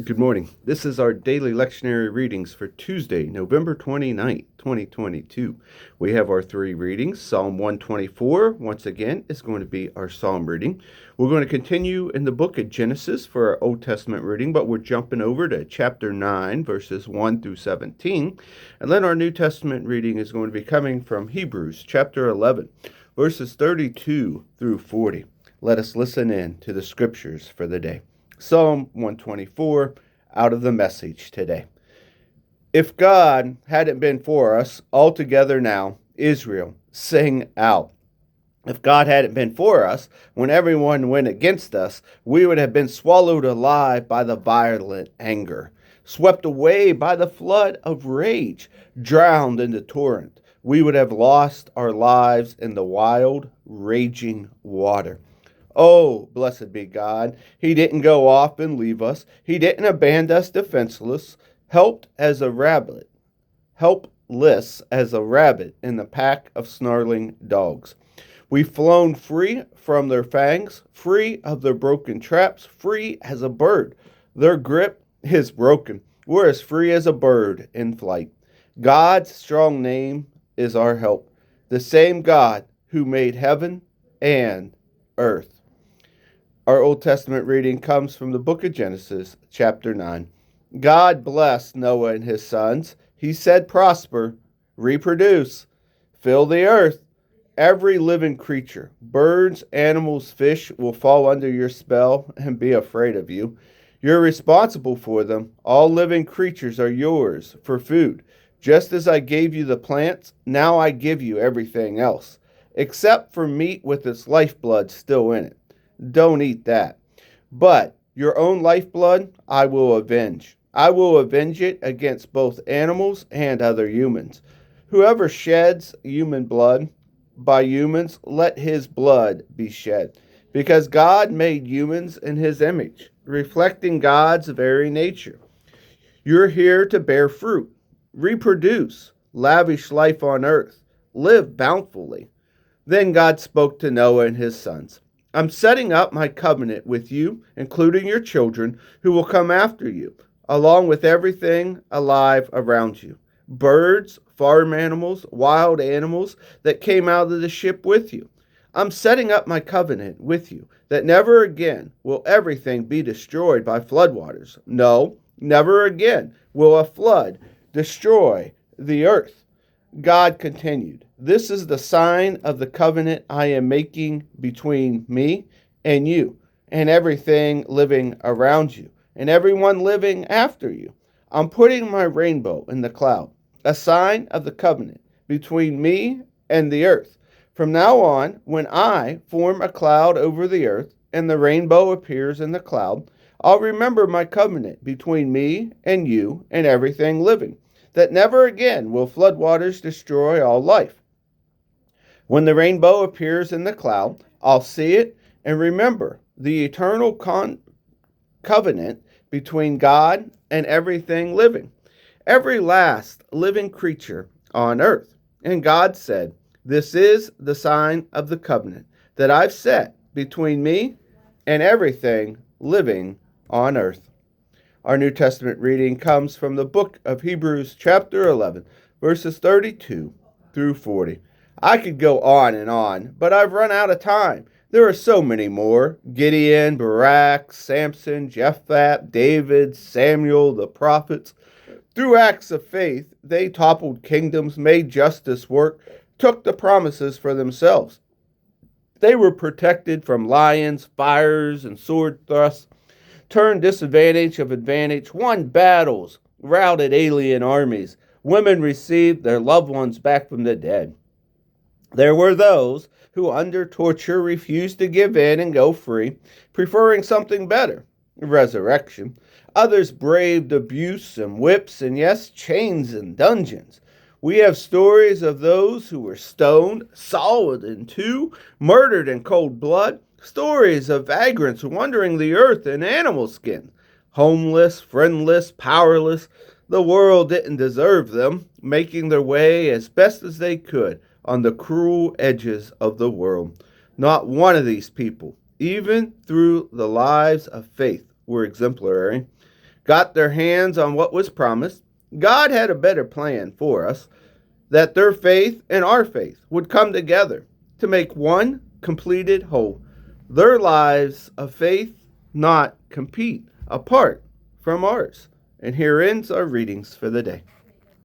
Good morning. This is our daily lectionary readings for Tuesday, November 29th, 2022. We have our three readings. Psalm 124, once again, is going to be our psalm reading. We're going to continue in the book of Genesis for our Old Testament reading, but we're jumping over to chapter 9, verses 1 through 17. And then our New Testament reading is going to be coming from Hebrews chapter 11, verses 32 through 40. Let us listen in to the scriptures for the day. Psalm 124 out of the Message today. If God hadn't been for us, all together now, Israel, sing out. If God hadn't been for us, when everyone went against us, we would have been swallowed alive by the violent anger, swept away by the flood of rage, drowned in the torrent. We would have lost our lives in the wild, raging water. Oh, blessed be God. He didn't go off and leave us. He didn't abandon us defenseless, helpless as a rabbit in the pack of snarling dogs. We've flown free from their fangs, free of their broken traps, free as a bird. Their grip is broken. We're as free as a bird in flight. God's strong name is our help, the same God who made heaven and earth. Our Old Testament reading comes from the book of Genesis, chapter 9. God blessed Noah and his sons. He said, prosper, reproduce, fill the earth. Every living creature, birds, animals, fish, will fall under your spell and be afraid of you. You're responsible for them. All living creatures are yours for food. Just as I gave you the plants, now I give you everything else, except for meat with its lifeblood still in it. Don't eat that. But your own lifeblood I will avenge. I will avenge it against both animals and other humans. Whoever sheds human blood, by humans, let his blood be shed. Because God made humans in his image, reflecting God's very nature. You're here to bear fruit, reproduce, lavish life on earth, live bountifully. Then God spoke to Noah and his sons. I'm setting up my covenant with you, including your children, who will come after you, along with everything alive around you. Birds, farm animals, wild animals that came out of the ship with you. I'm setting up my covenant with you, that never again will everything be destroyed by floodwaters. No, never again will a flood destroy the earth. God continued, this is the sign of the covenant I am making between me and you, and everything living around you, and everyone living after you. I'm putting my rainbow in the cloud, a sign of the covenant between me and the earth. From now on, when I form a cloud over the earth, and the rainbow appears in the cloud, I'll remember my covenant between me and you and everything living, that never again will floodwaters destroy all life. When the rainbow appears in the cloud, I'll see it and remember the eternal covenant between God and everything living, every last living creature on earth. And God said, this is the sign of the covenant that I've set between me and everything living on earth. Our New Testament reading comes from the book of Hebrews, chapter 11, verses 32 through 40. I could go on, but I've run out of time. There are so many more. Gideon, Barak, Samson, Jephthah, David, Samuel, the prophets. Through acts of faith, they toppled kingdoms, made justice work, took the promises for themselves. They were protected from lions, fires, and sword thrusts, turned disadvantage of advantage, won battles, routed alien armies. Women received their loved ones back from the dead. There were those who under torture refused to give in and go free, preferring something better, resurrection. Others braved abuse and whips and, yes, chains and dungeons. We have stories of those who were stoned, sawed in two, murdered in cold blood, stories of vagrants wandering the earth in animal skins, homeless, friendless, powerless. The world didn't deserve them, making their way as best as they could on the cruel edges of the world. Not one of these people, even through the lives of faith, were exemplary. got their hands on what was promised. God had a better plan for us, that their faith and our faith would come together to make one completed whole. Their lives of faith not compete apart from ours. And here ends our readings for the day.